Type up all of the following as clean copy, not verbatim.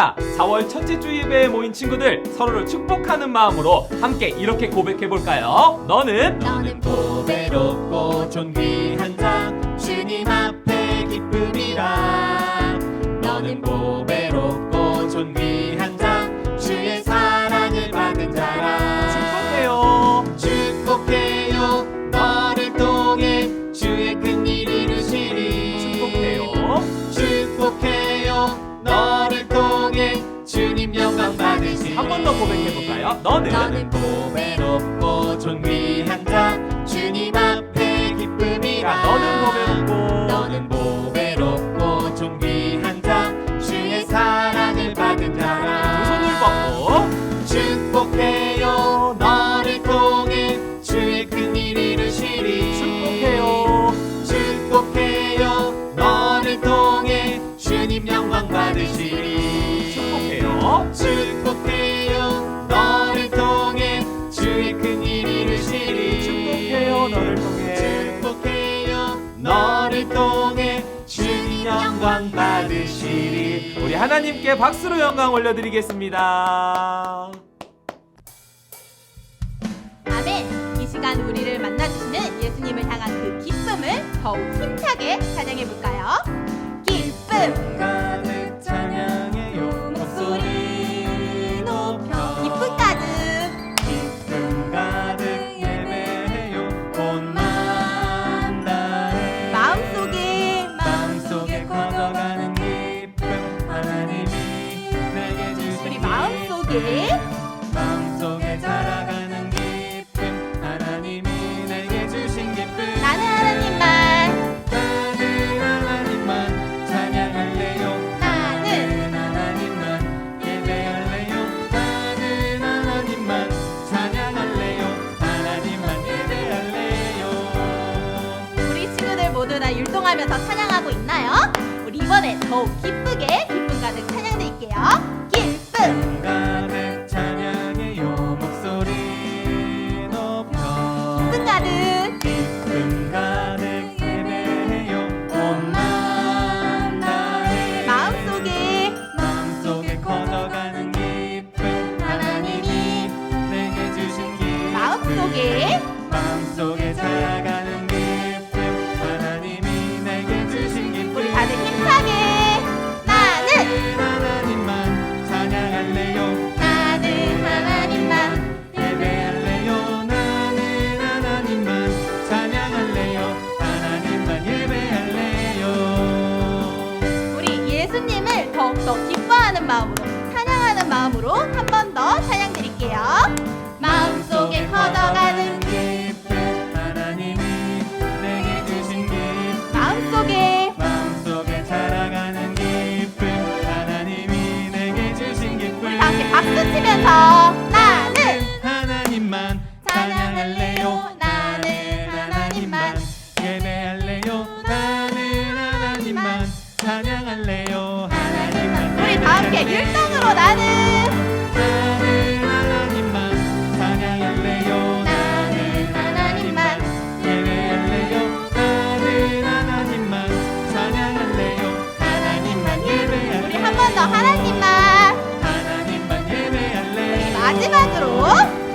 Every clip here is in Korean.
할렐루야! 4월 첫째 주 예배에 모인 친구들, 서로를 축복하는 마음으로 함께 이렇게 고백해볼까요? 너는 보배롭고 존귀한 자 주님 앞에 기쁨이라. 너는 보배롭고 존귀한 자 주의 사랑을 받은 자라. 축복해요 너를 통해 주의 큰일 이루시리. 축복해요 너를 통해 주님 영광 받으시리. 한 번 더 고백해볼까요? 너는 보배롭고 존귀한 자 주님 앞에 기쁨이라. 너는 보배롭고 존귀한 자 주의 사랑을 받은 자라. 두 손을 뻗고 축복해요 너를 통해 주의 큰일 이루시리. 축복해요 너를 통해 주님 영광 받으시리. 축복해요 너를 통해 주의 큰일 이루시리. 축복해요 너를 통해 주님 영광 받으시리. 우리 하나님께 박수로 영광 올려드리겠습니다. 아멘. 이 시간 우리를 만나주시는 예수님을 향한 그 기쁨을 더욱 힘차게 찬양해볼까요? 기쁨 가득 찬양해요 목소리 높여. 기쁨 가득 기쁨 가득 예배해요 온 마음 다해. 마음속에 커져가는 기쁨 하나님이 내게 주신 우리 마음속에 마음속에 자라가는 기쁨 하나님이 내게 주신 기쁨. 나는 하나님만 찬양할래요. 나는 하나님만 예배할래요. 나는 하나님만 찬양할래요. 하나님만 예배할래요. 우리 친구들 모두 다 율동하면서 찬양하고 있나요? 우리 이번에 더욱 기쁘게 기쁨 가득 찬양드릴게요. 기쁨 가득 찬양해요 목소리 높여. 기쁨 가득 기쁨 가득 예배해요 온 마음 다해. 마음속에 커져가는 기쁨 하나님이 내게 주신 기쁨. 마음속에 자라가는 기쁨 하나님이 내게 주신 기쁨. 우리 다들 힘차게 나는 하나님만 찬양할래요. 나는 하나님만 예배할래요. 나는 하나님만 찬양할래요. 하나님만 예배할래요. 우리 예수님을 더욱더 기뻐하는 마음으로 찬양하는 마음으로 한 번 더 찬양 드릴게요. 마음속에 커져가는 기쁨 하나님이 내게 주신 기쁨. 마음속에 자라가는 기쁨 하나님이 내게 주신 기쁨. 우리 다 함께 박수 치면서 나는 하나님만 찬양할래요. 나는 하나님만 예배할래요. 나는 하나님만 찬양할래요. 하나님만 우리 다 함께 율동으로 나는 하나님만 찬양할래요. 나는 하나님만 예배할래요. 나는 하나님만 찬양할래요. 하나님만 예배할래요. 우리 한 번 더 하나님만 하나님만 예배할래요. 마지막으로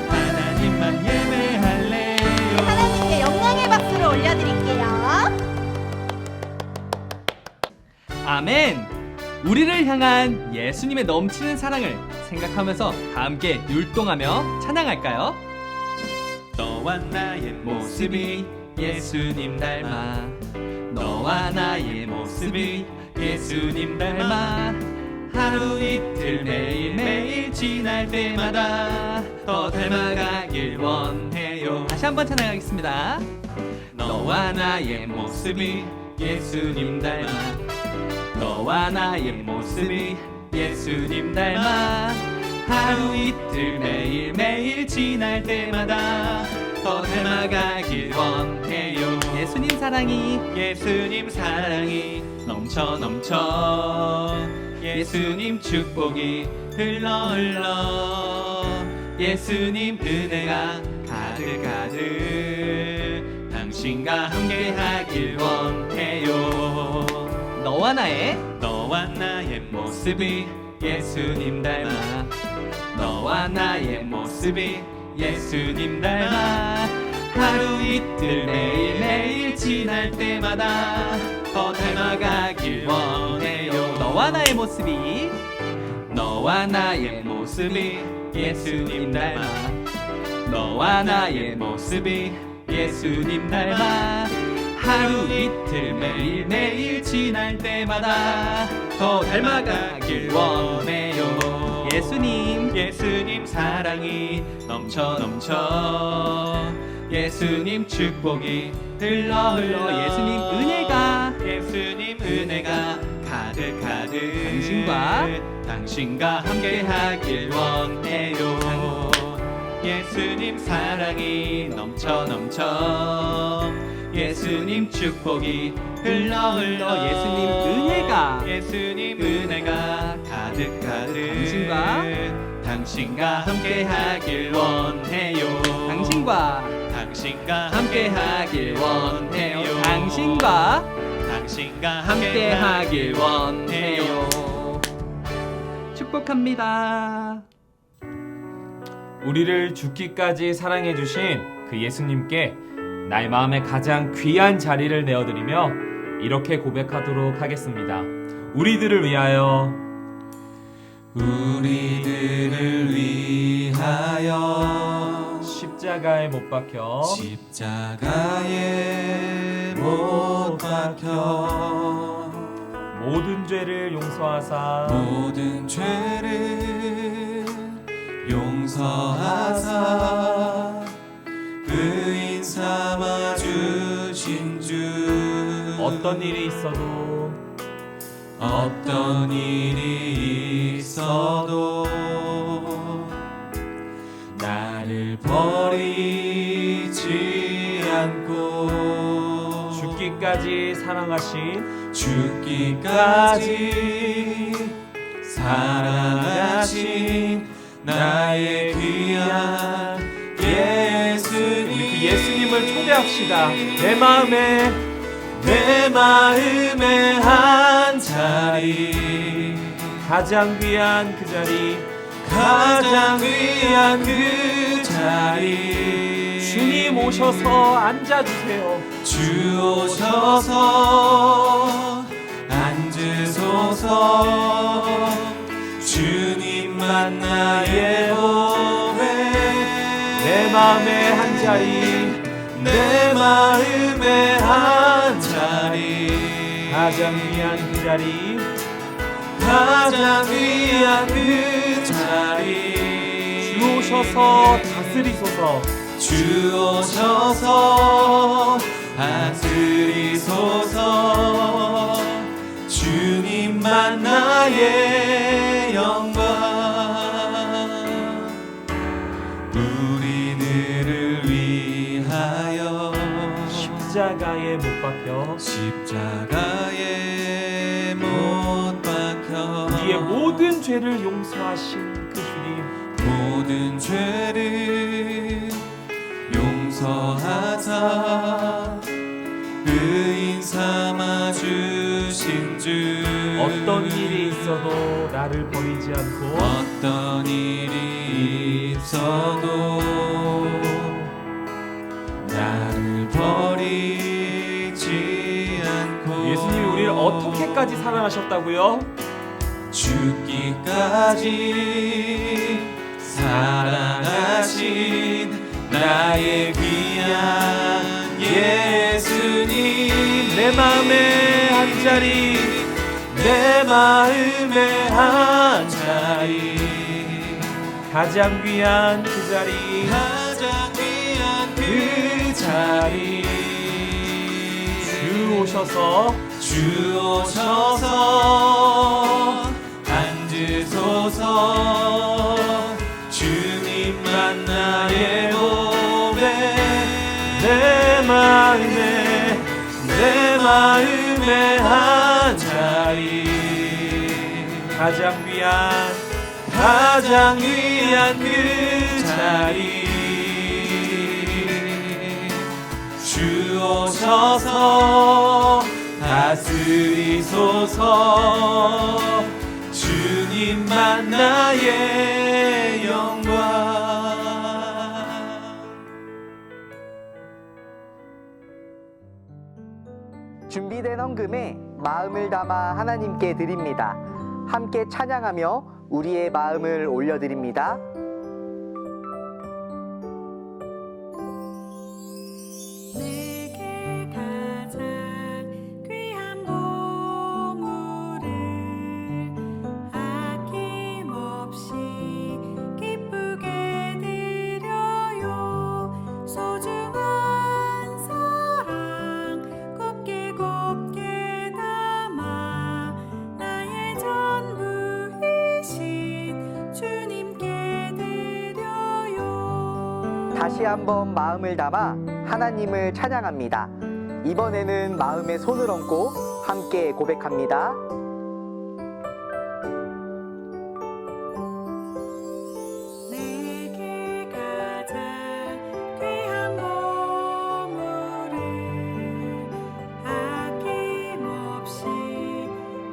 하나님만 예배할래요. 하나님께 영광의 박수를 올려드릴게요. 아멘! 우리를 향한 예수님의 넘치는 사랑을 생각하면서 다 함께 율동하며 찬양할까요? 너와 나의 모습이 예수님 닮아. 너와 나의 모습이 예수님 닮아 하루 이틀 매일매일 지날 때마다 더 닮아가길 원해요. 다시 한번 찬양하겠습니다. 너와 나의 모습이 예수님 닮아 너와 나의 모습이 예수님 닮아 하루 이틀 매일매일 지날 때마다 더 닮아가길 원해요. 예수님 사랑이 넘쳐 예수님 축복이 흘러 예수님 은혜가 가득 당신과 함께하길 원해요. 너와 나의 모습이 예수님 닮아 너와 나의 모습이 예수님 닮아 하루 이틀 매일매일 지날 때마다 더 닮아가길 원해요 너와 나의 모습이 예수님 닮아 너와 나의 모습이 예수님 닮아 하루 이틀 매일매일 지날 때마다 더 닮아가길 원해요 예수님 사랑이 넘쳐 예수님 축복이 흘러 예수님 은혜가 가득 당신과 함께하길 원해요 예수님 사랑이 넘쳐 예수님 축복이 흘러 예수님 은혜가 가득 당신과 함께하길 원해요 당신과 함께하길 원해요 당신과 함께하길 원해요 축복합니다. 우리를 죽기까지 사랑해 주신 그 예수님께 나의 마음에 가장 귀한 자리를 내어드리며 이렇게 고백하도록 하겠습니다. 우리들을 위하여 십자가에 못 박혀 모든 죄를 용서하사 의인 삼아 주신 주 어떤 일이 있어도 나를 버리지 않고 죽기까지 사랑하신 나의 귀한 예수님 우리 그 예수님을 초대합시다. 내 마음에 한 자리 가장 귀한 그 자리 주님 오셔서 앉아주세요. 주 오셔서 앉으소서 주님만 나의 몸에 내 마음에 한 자리 가장 귀한 그 자리 주 오셔서 다스리소서 주 오셔서 다스리소서 주님만 나의 영광 우리들을 위하여 십자가에 못 박혀 우리의 모든 죄를 용서하신 그 주님 모든 죄를 용서하사 의인 삼아 주신 주 어떤 일이 있어도 나를 버리지 않고 나를 버리지 않고 예수님이 우리를 어떻게까지 사랑하셨다고요? 죽기까지 사랑하신 나의 귀한 예수님 내 마음에 한 자리 가장 귀한 그 자리 주 오셔서 앉으소서 주님만 나의 몸에 내 마음에 한 자리 가장 귀한 그 자리 주 오셔서 다스리소서 주님 주님만 나의 영광. 준비된 헌금에 마음을 담아 하나님께 드립니다. 함께 찬양하며 우리의 마음을 올려드립니다. 내게 가장 귀한 보물을 아낌없이 기쁘게 드려요. 소중한 사랑 곱게 곱게 담아 나의 전부이신 주님께 드려요. 다시 한번 마음을 담아 하나님을 찬양합니다. 이번에는 마음에 손을 얹고 함께 고백합니다. 내게 가장 귀한 보물을 아낌없이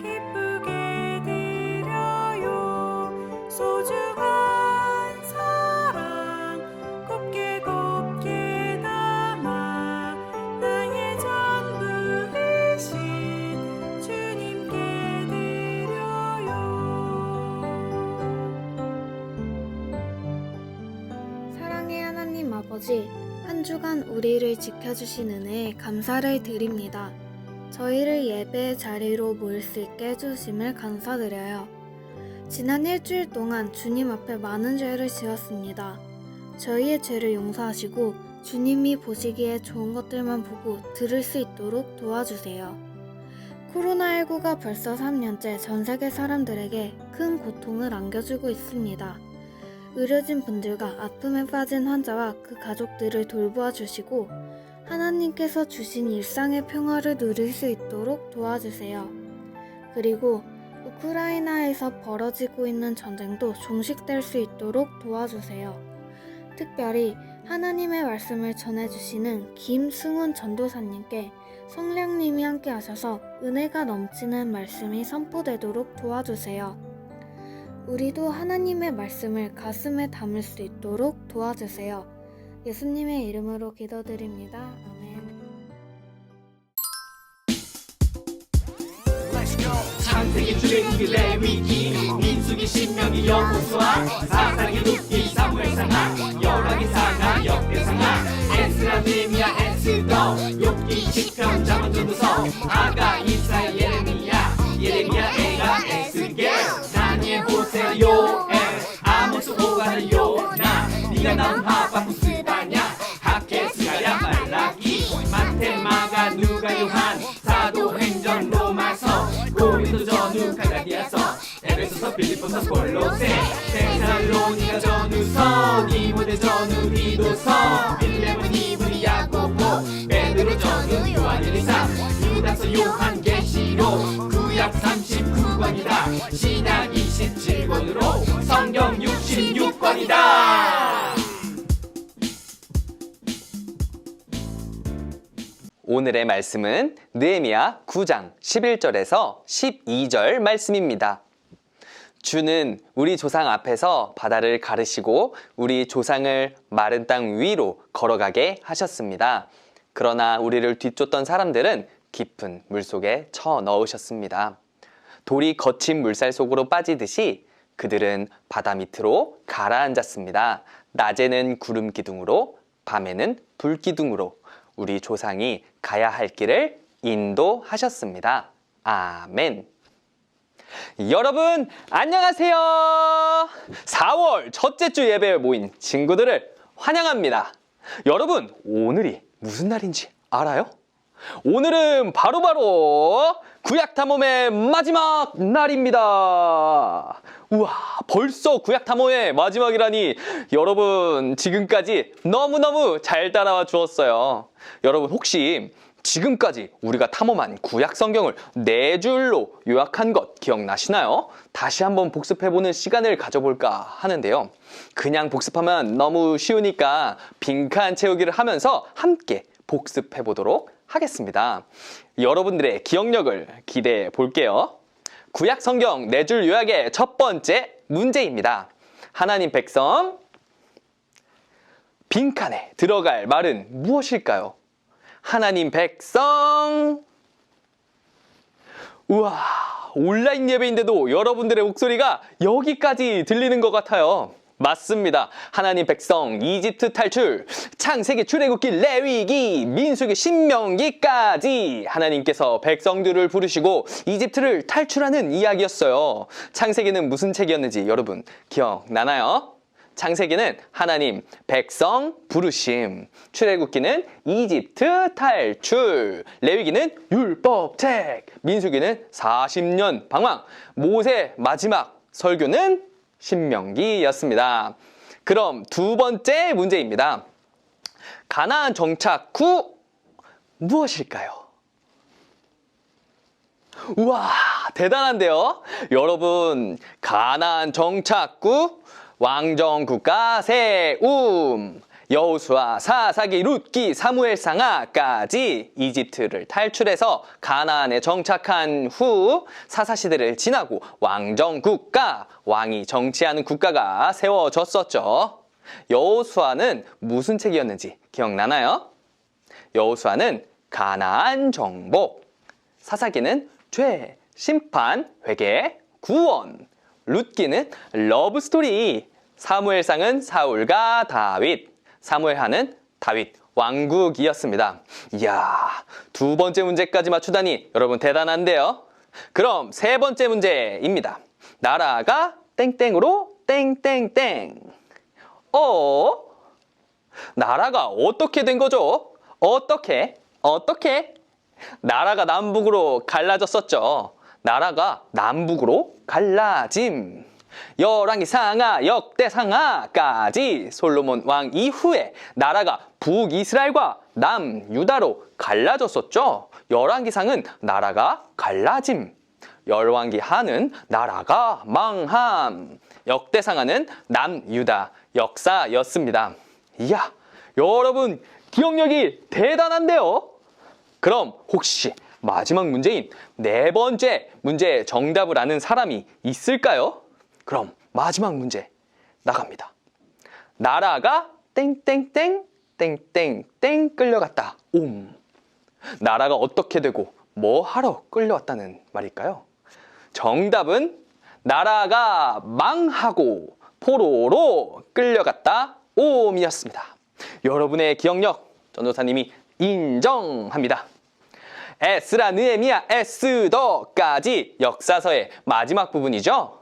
기쁘게 드려요. 소중한 사랑 곱게 곱게 담아 나의 전부이신 주님께 드려요. 사랑의 하나님 아버지, 한 주간 우리를 지켜주신 은혜에 감사를 드립니다. 저희를 예배의 자리로 모일 수 있게 해주심을 감사드려요. 지난 일주일 동안 주님 앞에 많은 죄를 지었습니다. 저희의 죄를 용서하시고 주님이 보시기에 좋은 것들만 보고 들을 수 있도록 도와주세요. 코로나19가 벌써 3년째 전 세계 사람들에게 큰 고통을 안겨주고 있습니다. 의료진 분들과 아픔에 빠진 환자와 그 가족들을 돌보아 주시고 하나님께서 주신 일상의 평화를 누릴 수 있도록 도와주세요. 그리고 우크라이나에서 벌어지고 있는 전쟁도 종식될 수 있도록 도와주세요. 특별히 하나님의 말씀을 전해주시는 김승훈 전도사님께 성령님이 함께 하셔서 은혜가 넘치는 말씀이 선포되도록 도와주세요. 우리도 하나님의 말씀을 가슴에 담을 수 있도록 도와주세요. 예수님의 이름으로 기도드립니다. 아멘. 창세기 출애굽기 레위기 민수기 신명기 여호수아 사사기 룻기 사무엘상하 열왕기 상하 역대상하 에스라 느헤미야 에스더 욥기 시편 잠언 전도서 아가 이사야 예레미야 에가 에스겔 다니엘 호세 요엘 아모스 오가는 요나 네가 나온 하박국 스바냐 학계 스가랴 말라기 마태 마가 누가 요한 사도행전 로마서 고린도 전후 갈라디아서 에베소서 빌립보서 골로새 데살로니가 전후서 디모데 전후 디도서 빌레몬 이브리 야고보 베드로 전후 요한일리사 유다서 요한계시록 구약 39권이다 신약 27권으로 성경 66권이다. 오늘의 말씀은 느헤미야 9장 11절에서 12절 말씀입니다. 주는 우리 조상 앞에서 바다를 가르시고 우리 조상을 마른 땅 위로 걸어가게 하셨습니다. 그러나 우리를 뒤쫓던 사람들은 깊은 물속에 쳐넣으셨습니다. 돌이 거친 물살 속으로 빠지듯이 그들은 바다 밑으로 가라앉았습니다. 낮에는 구름 기둥으로, 밤에는 불 기둥으로 우리 조상이 가야 할 길을 인도하셨습니다. 아멘. 여러분 안녕하세요. 4월 첫째 주 예배에 모인 친구들을 환영합니다. 여러분 오늘이 무슨 날인지 알아요? 오늘은 바로 구약탐험의 마지막 날입니다. 우와, 벌써 구약탐험의 마지막이라니 여러분 지금까지 너무너무 잘 따라와 주었어요. 여러분 혹시 지금까지 우리가 탐험한 구약 성경을 4줄로 요약한 것 기억나시나요? 다시 한번 복습해보는 시간을 가져볼까 하는데요. 그냥 복습하면 너무 쉬우니까 빈칸 채우기를 하면서 함께 복습해보도록 하겠습니다. 여러분들의 기억력을 기대해 볼게요. 구약 성경 4줄 요약의 첫 번째 문제입니다. 하나님 백성, 빈칸에 들어갈 말은 무엇일까요? 하나님 백성. 우와, 온라인 예배인데도 여러분들의 목소리가 여기까지 들리는 것 같아요. 맞습니다. 하나님 백성, 이집트 탈출, 창세기, 출애굽기, 레위기, 민수기, 신명기까지 하나님께서 백성들을 부르시고 이집트를 탈출하는 이야기였어요. 창세기는 무슨 책이었는지 여러분 기억나나요? 창세기는 하나님 백성 부르심, 출애굽기는 이집트 탈출, 레위기는 율법책, 민수기는 40년 방황, 모세 마지막 설교는 신명기였습니다. 그럼 두 번째 문제입니다. 가나안 정착 후 무엇일까요? 우와, 대단한데요? 여러분, 가나안 정착 후 왕정국가 세움, 여호수아, 사사기, 룻기, 사무엘상하까지 이집트를 탈출해서 가나안에 정착한 후 사사시대를 지나고 왕정국가, 왕이 정치하는 국가가 세워졌었죠. 여호수아는 무슨 책이었는지 기억나나요? 여호수아는 가나안 정복, 사사기는 죄, 심판, 회개, 구원, 룻기는 러브스토리, 사무엘상은 사울과 다윗, 사무엘하는 다윗 왕국이었습니다. 이야, 두 번째 문제까지 맞추다니 여러분 대단한데요? 그럼 세 번째 문제입니다. 나라가 땡땡으로 땡땡땡. 나라가 어떻게 된 거죠? 어떻게? 나라가 남북으로 갈라졌었죠. 나라가 남북으로 갈라짐. 열왕기 상하, 역대상하까지 솔로몬 왕 이후에 나라가 북이스라엘과 남유다로 갈라졌었죠. 열왕기상은 나라가 갈라짐, 열왕기 하는 나라가 망함, 역대상하는 남유다 역사였습니다. 이야, 여러분 기억력이 대단한데요? 그럼 혹시 마지막 문제인 네 번째 문제의 정답을 아는 사람이 있을까요? 그럼 마지막 문제 나갑니다. 나라가 땡땡땡 땡땡땡 끌려갔다. 나라가 어떻게 되고 뭐 하러 끌려왔다는 말일까요? 정답은 나라가 망하고 포로로 끌려갔다. 이었습니다. 여러분의 기억력 전도사님이 인정합니다. 에스라, 느헤미야, 에스더까지 역사서의 마지막 부분이죠.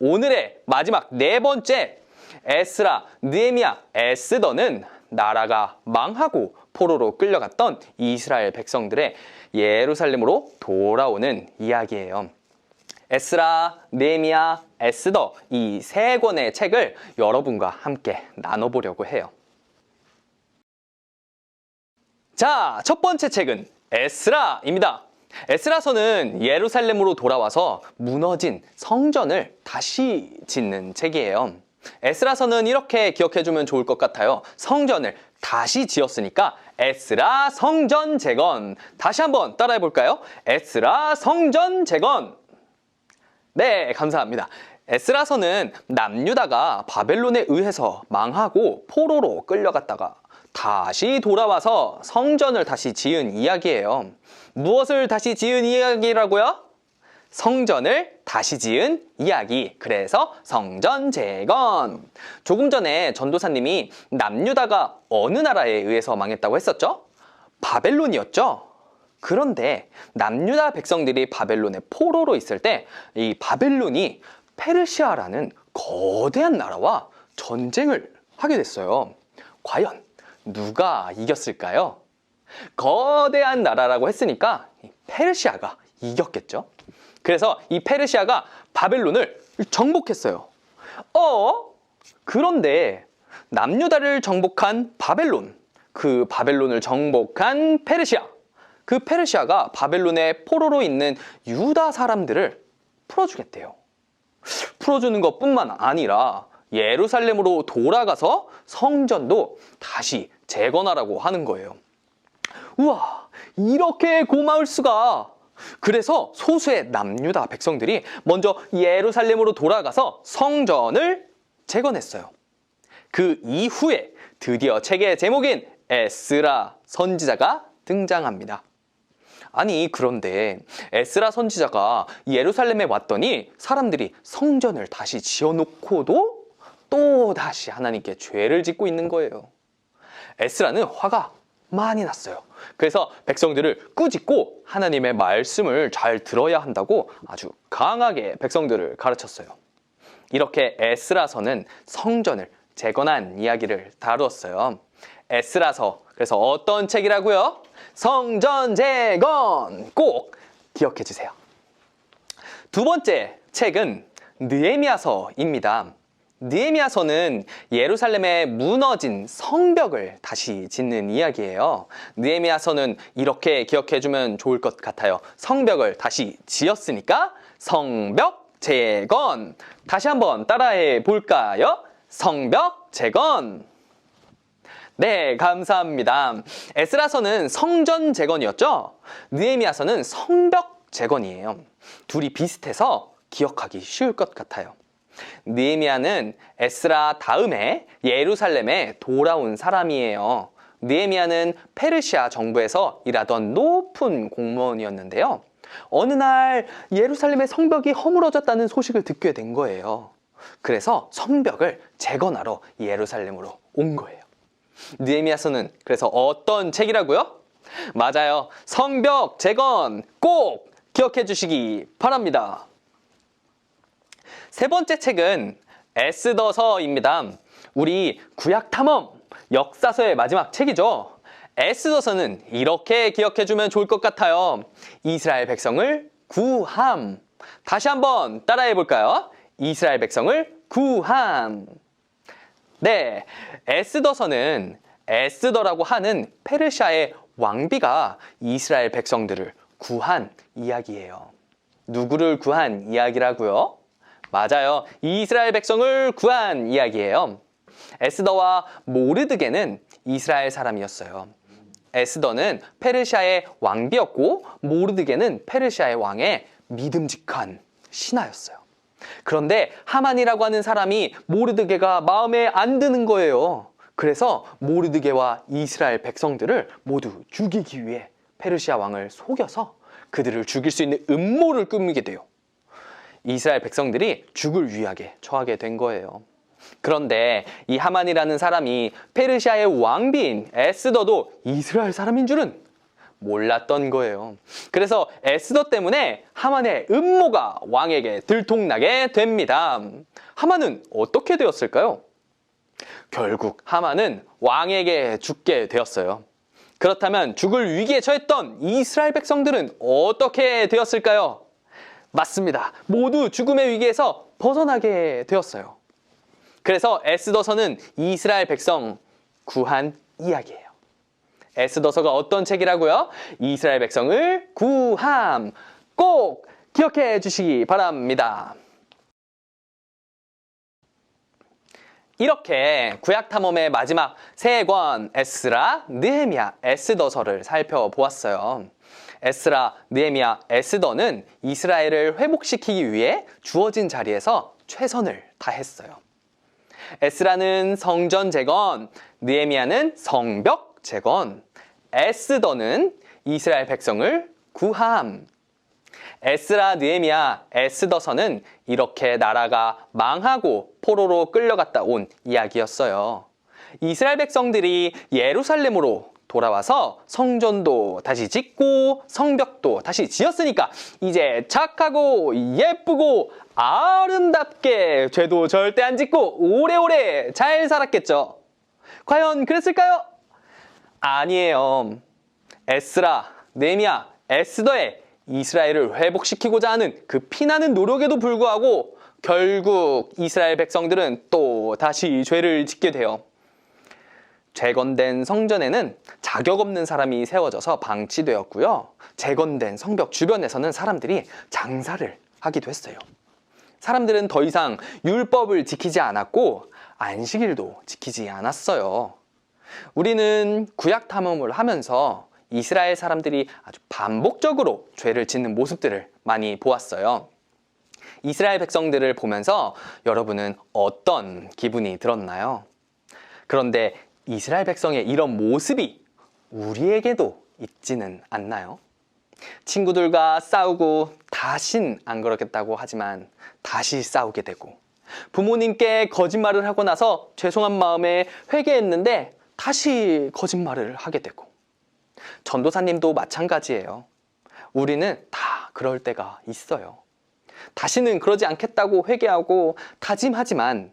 오늘의 마지막 네 번째 에스라, 느헤미야, 에스더는 나라가 망하고 포로로 끌려갔던 이스라엘 백성들의 예루살렘으로 돌아오는 이야기예요. 에스라, 느헤미야, 에스더 이 세 권의 책을 여러분과 함께 나눠보려고 해요. 자, 첫 번째 책은 에스라입니다. 에스라서는 예루살렘으로 돌아와서 무너진 성전을 다시 짓는 책이에요. 에스라서는 이렇게 기억해주면 좋을 것 같아요. 성전을 다시 지었으니까 에스라 성전 재건. 다시 한번 따라해볼까요? 에스라 성전 재건. 네, 감사합니다. 에스라서는 남유다가 바벨론에 의해서 망하고 포로로 끌려갔다가 다시 돌아와서 성전을 다시 지은 이야기예요. 무엇을 다시 지은 이야기라고요? 성전을 다시 지은 이야기. 그래서 성전 재건. 조금 전에 전도사님이 남유다가 어느 나라에 의해서 망했다고 했었죠? 바벨론이었죠? 그런데 남유다 백성들이 바벨론의 포로로 있을 때 이 바벨론이 페르시아라는 거대한 나라와 전쟁을 하게 됐어요. 과연 누가 이겼을까요? 거대한 나라라고 했으니까 페르시아가 이겼겠죠. 그래서 이 페르시아가 바벨론을 정복했어요. 그런데 남유다를 정복한 바벨론, 그 바벨론을 정복한 페르시아, 그 페르시아가 바벨론의 포로로 있는 유다 사람들을 풀어주겠대요. 풀어주는 것뿐만 아니라 예루살렘으로 돌아가서 성전도 다시 재건하라고 하는 거예요. 우와, 이렇게 고마울 수가. 그래서 소수의 남유다 백성들이 먼저 예루살렘으로 돌아가서 성전을 재건했어요. 그 이후에 드디어 책의 제목인 에스라 선지자가 등장합니다. 아니, 그런데 에스라 선지자가 예루살렘에 왔더니 사람들이 성전을 다시 지어놓고도 또 다시 하나님께 죄를 짓고 있는 거예요. 에스라는 화가 많이 났어요. 그래서 백성들을 꾸짖고 하나님의 말씀을 잘 들어야 한다고 아주 강하게 백성들을 가르쳤어요. 이렇게 에스라서는 성전을 재건한 이야기를 다루었어요. 에스라서, 그래서 어떤 책이라고요? 성전 재건! 꼭 기억해 주세요. 두 번째 책은 느헤미야서입니다. 느헤미야서는 예루살렘에 무너진 성벽을 다시 짓는 이야기예요. 느헤미야서는 이렇게 기억해주면 좋을 것 같아요. 성벽을 다시 지었으니까 성벽 재건. 다시 한번 따라해 볼까요? 성벽 재건. 네, 감사합니다. 에스라서는 성전 재건이었죠? 느헤미야서는 성벽 재건이에요. 둘이 비슷해서 기억하기 쉬울 것 같아요. 느헤미야는 에스라 다음에 예루살렘에 돌아온 사람이에요. 느헤미야는 페르시아 정부에서 일하던 높은 공무원이었는데요. 어느 날 예루살렘의 성벽이 허물어졌다는 소식을 듣게 된 거예요. 그래서 성벽을 재건하러 예루살렘으로 온 거예요. 느헤미야서는 그래서 어떤 책이라고요? 맞아요. 성벽 재건 꼭 기억해 주시기 바랍니다. 세 번째 책은 에스더서입니다. 우리 구약탐험 역사서의 마지막 책이죠. 에스더서는 이렇게 기억해주면 좋을 것 같아요. 이스라엘 백성을 구함. 다시 한번 따라해 볼까요? 이스라엘 백성을 구함. 네, 에스더서는 에스더라고 하는 페르시아의 왕비가 이스라엘 백성들을 구한 이야기예요. 누구를 구한 이야기라고요? 맞아요. 이스라엘 백성을 구한 이야기예요. 에스더와 모르드게는 이스라엘 사람이었어요. 에스더는 페르시아의 왕비였고 모르드게는 페르시아의 왕의 믿음직한 신하였어요. 그런데 하만이라고 하는 사람이 모르드게가 마음에 안 드는 거예요. 그래서 모르드게와 이스라엘 백성들을 모두 죽이기 위해 페르시아 왕을 속여서 그들을 죽일 수 있는 음모를 꾸미게 돼요. 이스라엘 백성들이 죽을 위하게 처하게 된 거예요. 그런데 이 하만이라는 사람이 페르시아의 왕비인 에스더도 이스라엘 사람인 줄은 몰랐던 거예요. 그래서 에스더 때문에 하만의 음모가 왕에게 들통나게 됩니다. 하만은 어떻게 되었을까요? 결국 하만은 왕에게 죽게 되었어요. 그렇다면 죽을 위기에 처했던 이스라엘 백성들은 어떻게 되었을까요? 맞습니다. 모두 죽음의 위기에서 벗어나게 되었어요. 그래서 에스더서는 이스라엘 백성 구한 이야기예요. 에스더서가 어떤 책이라고요? 이스라엘 백성을 구함. 꼭 기억해 주시기 바랍니다. 이렇게 구약탐험의 마지막 세 권 에스라, 느헤미야, 에스더서를 살펴보았어요. 에스라, 느헤미야, 에스더는 이스라엘을 회복시키기 위해 주어진 자리에서 최선을 다했어요. 에스라는 성전 재건, 느헤미야는 성벽 재건, 에스더는 이스라엘 백성을 구함. 에스라, 느헤미야, 에스더서는 이렇게 나라가 망하고 포로로 끌려갔다 온 이야기였어요. 이스라엘 백성들이 예루살렘으로 돌아와서 성전도 다시 짓고 성벽도 다시 지었으니까 이제 착하고 예쁘고 아름답게 죄도 절대 안 짓고 오래오래 잘 살았겠죠. 과연 그랬을까요? 아니에요. 에스라, 느헤미야, 에스더의 이스라엘을 회복시키고자 하는 그 피나는 노력에도 불구하고 결국 이스라엘 백성들은 또 다시 죄를 짓게 돼요. 재건된 성전에는 자격 없는 사람이 세워져서 방치되었고요. 재건된 성벽 주변에서는 사람들이 장사를 하기도 했어요. 사람들은 더 이상 율법을 지키지 않았고 안식일도 지키지 않았어요. 우리는 구약 탐험을 하면서 이스라엘 사람들이 아주 반복적으로 죄를 짓는 모습들을 많이 보았어요. 이스라엘 백성들을 보면서 여러분은 어떤 기분이 들었나요? 그런데 이스라엘 백성의 이런 모습이 우리에게도 있지는 않나요? 친구들과 싸우고 다신 안 그러겠다고 하지만 다시 싸우게 되고, 부모님께 거짓말을 하고 나서 죄송한 마음에 회개했는데 다시 거짓말을 하게 되고, 전도사님도 마찬가지예요. 우리는 다 그럴 때가 있어요. 다시는 그러지 않겠다고 회개하고 다짐하지만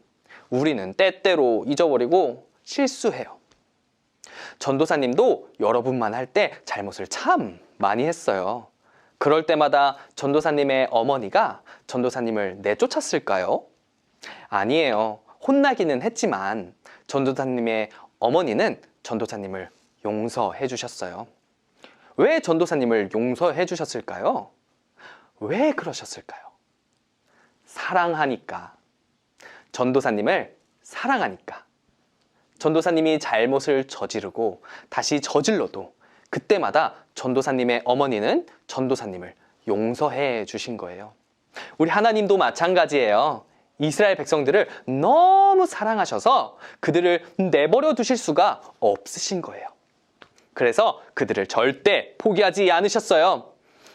우리는 때때로 잊어버리고 실수해요. 전도사님도 여러분만 할 때 잘못을 참 많이 했어요. 그럴 때마다 전도사님의 어머니가 전도사님을 내쫓았을까요? 아니에요. 혼나기는 했지만 전도사님의 어머니는 전도사님을 용서해 주셨어요. 왜 전도사님을 용서해 주셨을까요? 왜 그러셨을까요? 사랑하니까. 전도사님을 사랑하니까. 전도사님이 잘못을 저지르고 다시 저질러도 그때마다 전도사님의 어머니는 전도사님을 용서해 주신 거예요. 우리 하나님도 마찬가지예요. 이스라엘 백성들을 너무 사랑하셔서 그들을 내버려 두실 수가 없으신 거예요. 그래서 그들을 절대 포기하지 않으셨어요.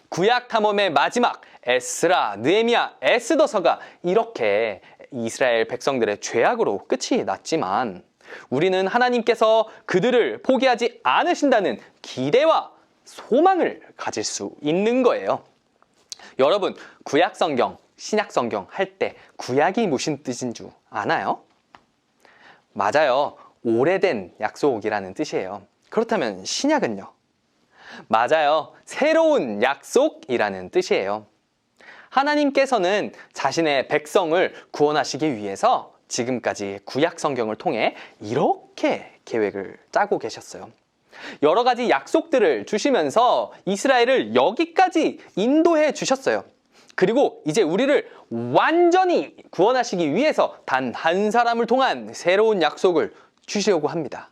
구약 탐험의 마지막 에스라, 느헤미야, 에스더서가 이렇게 이스라엘 백성들의 죄악으로 끝이 났지만 우리는 하나님께서 그들을 포기하지 않으신다는 기대와 소망을 가질 수 있는 거예요. 여러분, 구약 성경, 신약 성경 할 때 구약이 무슨 뜻인 줄 아나요? 맞아요. 오래된 약속이라는 뜻이에요. 그렇다면 신약은요? 맞아요. 새로운 약속이라는 뜻이에요. 하나님께서는 자신의 백성을 구원하시기 위해서 지금까지 구약 성경을 통해 이렇게 계획을 짜고 계셨어요. 여러 가지 약속들을 주시면서 이스라엘을 여기까지 인도해 주셨어요. 그리고 이제 우리를 완전히 구원하시기 위해서 단 한 사람을 통한 새로운 약속을 주시려고 합니다.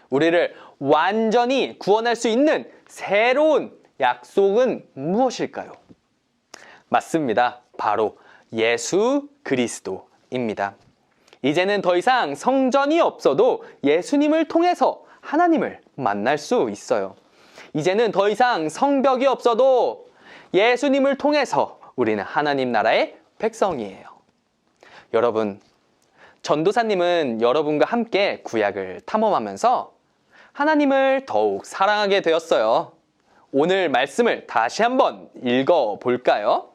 우리를 완전히 구원할 수 있는 새로운 약속은 무엇일까요? 맞습니다. 바로 예수 그리스도입니다. 이제는 더 이상 성전이 없어도 예수님을 통해서 하나님을 만날 수 있어요. 이제는 더 이상 성벽이 없어도 예수님을 통해서 우리는 하나님 나라의 백성이에요. 여러분, 전도사님은 여러분과 함께 구약을 탐험하면서 하나님을 더욱 사랑하게 되었어요. 오늘 말씀을 다시 한번 읽어볼까요?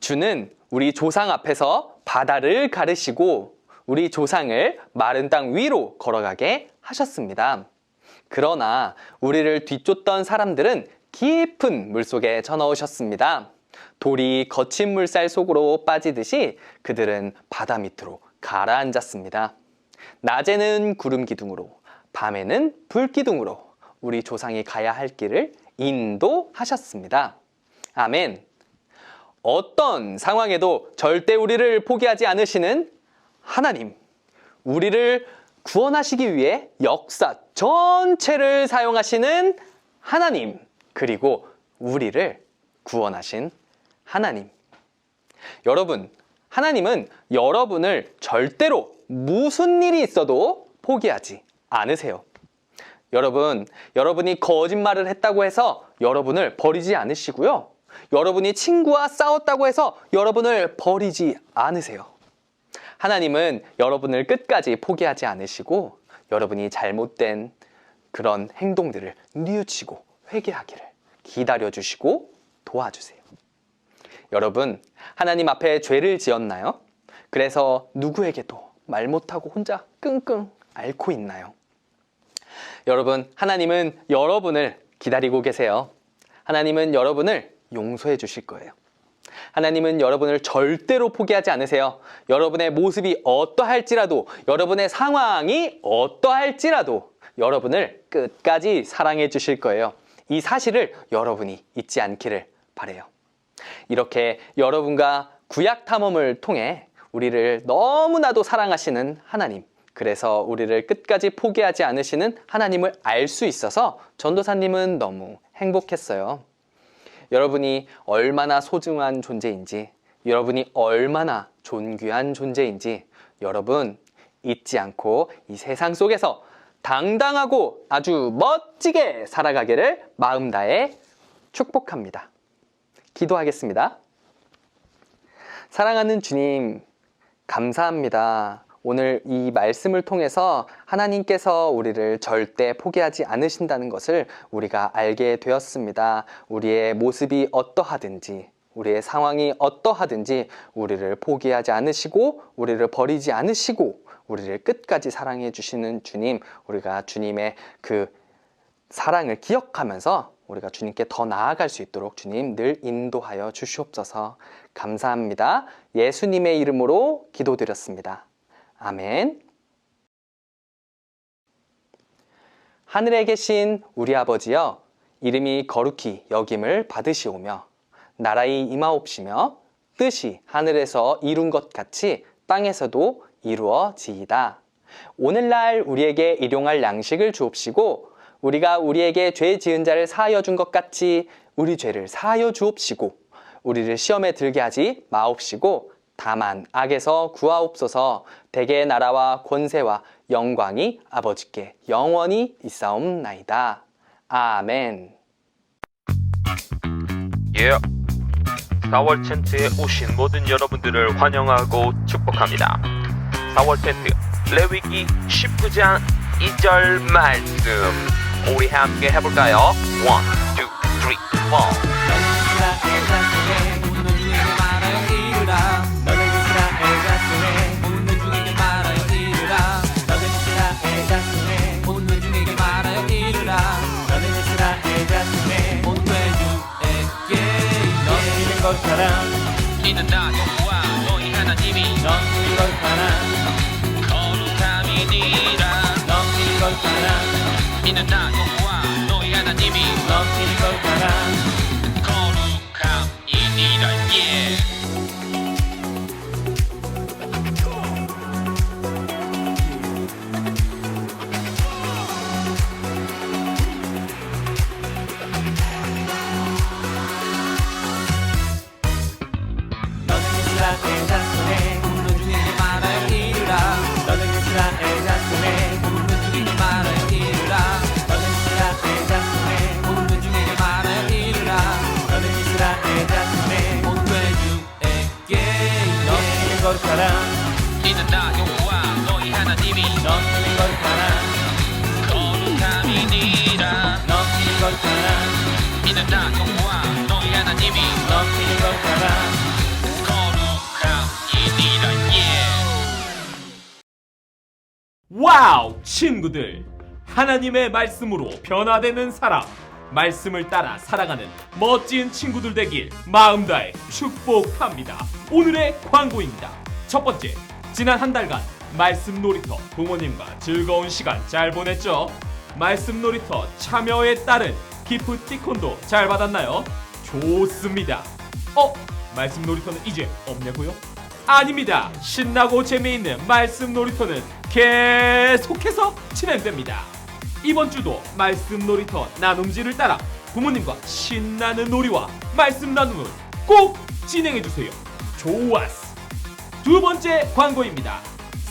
주는 우리 조상 앞에서 바다를 가르시고 우리 조상을 마른 땅 위로 걸어가게 하셨습니다. 그러나 우리를 뒤쫓던 사람들은 깊은 물속에 쳐넣으셨습니다. 돌이 거친 물살 속으로 빠지듯이 그들은 바다 밑으로 가라앉았습니다. 낮에는 구름 기둥으로, 밤에는 불 기둥으로 우리 조상이 가야 할 길을 인도하셨습니다. 아멘. 어떤 상황에도 절대 우리를 포기하지 않으시는 하나님, 우리를 구원하시기 위해 역사 전체를 사용하시는 하나님, 그리고 우리를 구원하신 하나님. 여러분, 하나님은 여러분을 절대로 무슨 일이 있어도 포기하지 않으세요. 여러분이 거짓말을 했다고 해서 여러분을 버리지 않으시고요. 여러분이 친구와 싸웠다고 해서 여러분을 버리지 않으세요. 하나님은 여러분을 끝까지 포기하지 않으시고 여러분이 잘못된 그런 행동들을 뉘우치고 회개하기를 기다려주시고 도와주세요. 여러분, 하나님 앞에 죄를 지었나요? 그래서 누구에게도 말 못하고 혼자 끙끙 앓고 있나요? 여러분, 하나님은 여러분을 기다리고 계세요. 하나님은 여러분을 용서해 주실 거예요. 하나님은 여러분을 절대로 포기하지 않으세요. 여러분의 모습이 어떠할지라도, 여러분의 상황이 어떠할지라도 여러분을 끝까지 사랑해 주실 거예요. 이 사실을 여러분이 잊지 않기를 바라요. 이렇게 여러분과 구약 탐험을 통해 우리를 너무나도 사랑하시는 하나님, 그래서 우리를 끝까지 포기하지 않으시는 하나님을 알 수 있어서 전도사님은 너무 행복했어요. 여러분이 얼마나 소중한 존재인지, 여러분이 얼마나 존귀한 존재인지 여러분 잊지 않고 이 세상 속에서 당당하고 아주 멋지게 살아가기를 마음 다해 축복합니다. 기도하겠습니다. 사랑하는 주님, 감사합니다. 오늘 이 말씀을 통해서 하나님께서 우리를 절대 포기하지 않으신다는 것을 우리가 알게 되었습니다. 우리의 모습이 어떠하든지, 우리의 상황이 어떠하든지 우리를 포기하지 않으시고 우리를 버리지 않으시고 우리를 끝까지 사랑해 주시는 주님, 우리가 주님의 그 사랑을 기억하면서 우리가 주님께 더 나아갈 수 있도록 주님 늘 인도하여 주시옵소서. 감사합니다. 예수님의 이름으로 기도드렸습니다. 아멘. 하늘에 계신 우리 아버지여, 이름이 거룩히 여김을 받으시오며 나라의 임하옵시며 뜻이 하늘에서 이룬 것 같이 땅에서도 이루어지이다. 오늘날 우리에게 일용할 양식을 주옵시고 우리가 우리에게 죄 지은 자를 사하여 준 것 같이 우리 죄를 사하여 주옵시고 우리를 시험에 들게 하지 마옵시고 다만 악에서 구하옵소서. 대개의 나라와 권세와 영광이 아버지께 영원히 있사옵나이다. 아멘. 4월 텐트에 오신 모든 여러분들을 환영하고 축복합니다. 4월 텐트 레위기 19장 2절 말씀 우리 함께 해볼까요? 1, 2, 3, 4. 이스라엘 자손의 온 민중에게 말하여 이르라. 너는 이스라엘 자손의 온 민중에게 말하여 이르라. 너는 이스라엘 자손의 온 민중에게 말하여 이르라. 너는 이스라엘 자손의 온 회중에게 넘치는 것처럼 이는 나 여호와 너희 하나님이 넘치는 것처럼 거룩함이니라. 넘치는 것처럼 이는 나 여호와 너희 하나님이 넘치는 것처럼 거룩함이니라. 너는 이스라엘 자손의 온 민중에게 말하여 이르라. 너는 이스라엘 자손의 온 민중에게 말하여 이르라. 너는 이스라엘 자손의 온 민중에게 말하여 이르라. 너는 이스라엘 자손의 온 회중에게 넘치는 것처럼 이는 나 여호와 너희 하나님이 넘치는 것처럼 거룩함이니라. 넘치는 것처럼 이는 나 여호와 너희 하나님이 넘치는 것처럼 와우! 친구들! 하나님의 말씀으로 변화되는 사람, 말씀을 따라 살아가는 멋진 친구들 되길 마음 다해 축복합니다. 오늘의 광고입니다. 첫 번째, 지난 한 달간 말씀 놀이터 부모님과 즐거운 시간 잘 보냈죠? 말씀 놀이터 참여에 따른 기프티콘도 잘 받았나요? 좋습니다. 말씀 놀이터는 이제 없냐고요? 아닙니다. 신나고 재미있는 말씀 놀이터는 계속해서 진행됩니다. 이번 주도 말씀 놀이터 나눔지를 따라 부모님과 신나는 놀이와 말씀 나눔을 꼭 진행해주세요. 좋았어. 두 번째 광고입니다.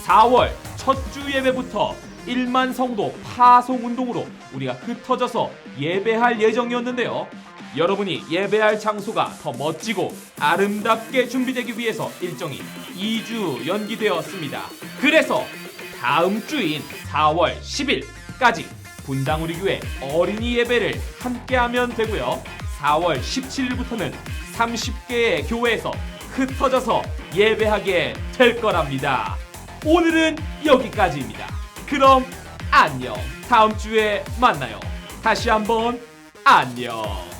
4월 첫 주 예배부터 1만 성도 파송 운동으로 우리가 흩어져서 예배할 예정이었는데요. 여러분이 예배할 장소가 더 멋지고 아름답게 준비되기 위해서 일정이 2주 연기되었습니다. 그래서 다음 주인 4월 10일까지 분당 우리 교회 어린이 예배를 함께하면 되고요. 4월 17일부터는 30개의 교회에서 흩어져서 예배하게 될 거랍니다. 오늘은 여기까지입니다. 그럼 안녕. 다음 주에 만나요. 다시 한번 안녕.